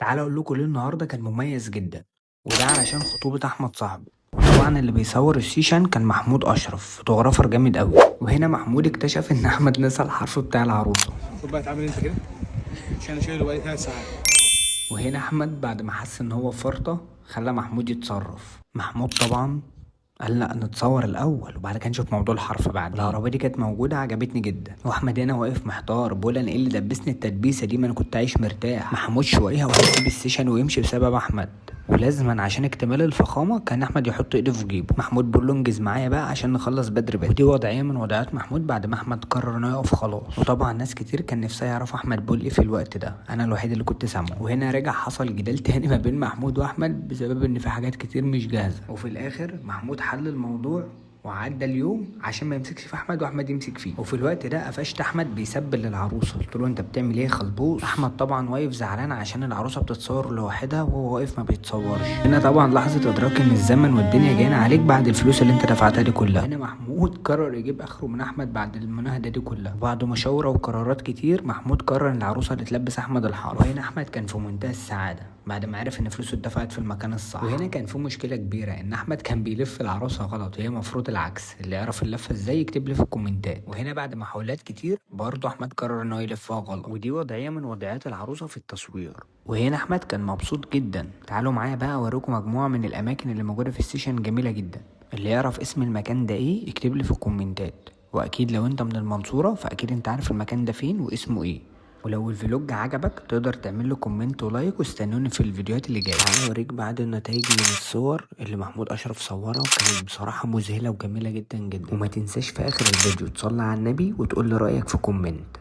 تعالى اقول لكم ليه النهارده كان مميز جدا، وده علشان خطوبة احمد صاحبي. طبعا اللي بيصور السيشن كان محمود اشرف، فوتوغرافر جامد قوي. وهنا محمود اكتشف ان احمد نسى الحرف بتاع العروسة. خد بقى اتعامل انت كده عشان انا شايله بقالي 3 ساعات. وهنا احمد بعد ما حس ان هو فرطة خلى محمود يتصرف. محمود طبعا قال لا نتصور الاول وبعد كده نشوف موضوع الحرف. بعد العربيه دي كانت موجوده عجبتني جدا، واحمد هنا واقف محتار بقول انا ايه اللي دبسني التدبيسه دي، ما انا كنت عايش مرتاح. محمود شويه وهيسيب السيشن ويمشي بسبب احمد، ولازما عشان اكتمال الفخامه كان احمد يحط ايده في جيبه. محمود بيقول له انجز معايا بقى عشان نخلص بدري بدري. ودي وضعيه من وضعيات محمود بعد ما احمد قرر انه يقف خلاص. وطبعا ناس كتير كان نفسها يعرف احمد بيقول ايه في الوقت ده، انا الوحيد اللي كنت سامعه. وهنا رجع حصل جدال تاني ما بين محمود واحمد بسبب ان في حاجات كتير مش جاهزه. وفي الاخر محمود حل الموضوع وعدى اليوم عشان ما يمسكش في احمد واحمد يمسك فيه. وفي الوقت ده قفشت احمد بيسبل للعروسه، قلت له انت بتعمل ايه يا خلبوس؟ احمد طبعا واقف زعلان عشان العروسه بتتصور لوحدها وهو واقف ما بيتصورش. هنا طبعا لحظه ادراك ان الزمن والدنيا جايين عليك بعد الفلوس اللي انت دفعتها دي كلها. هنا محمود قرر يجيب اخره من احمد بعد المناهده دي كلها، وبعد مشاوره وقرارات كتير محمود قرر ان العروسه اللي تلبس احمد الحرف. وهنا احمد كان في منتهى السعاده بعد ما عرف ان فلوسه اتدفعت في المكان الصح. وهنا كان في مشكله كبيره ان احمد كان بيلف العروسه غلط، وهي المفروض العكس. اللي يعرف اللفه ازاي يكتب لي في الكومنتات. وهنا بعد محاولات كتير برضه احمد قرر انه يلفها غلط، ودي وضعيه من وضعيات العروسه في التصوير. وهنا احمد كان مبسوط جدا. تعالوا معايا بقى اوريكم مجموعه من الاماكن اللي موجوده في السيشن جميله جدا. اللي يعرف اسم المكان ده ايه يكتب لي في الكومنتات. واكيد لو انت من المنصوره فاكيد انت عارف المكان ده فين واسمه ايه. ولو الفلوج عجبك تقدر تعمل له كومنت ولايك، واستنوني في الفيديوهات اللي جايه. تعالى اوريك بعد النتائج من الصور اللي محمود اشرف صورها، وكانت بصراحه مذهله وجميله جدا جدا. وما تنساش في اخر الفيديو تصلي على النبي وتقول لي رايك في كومنت.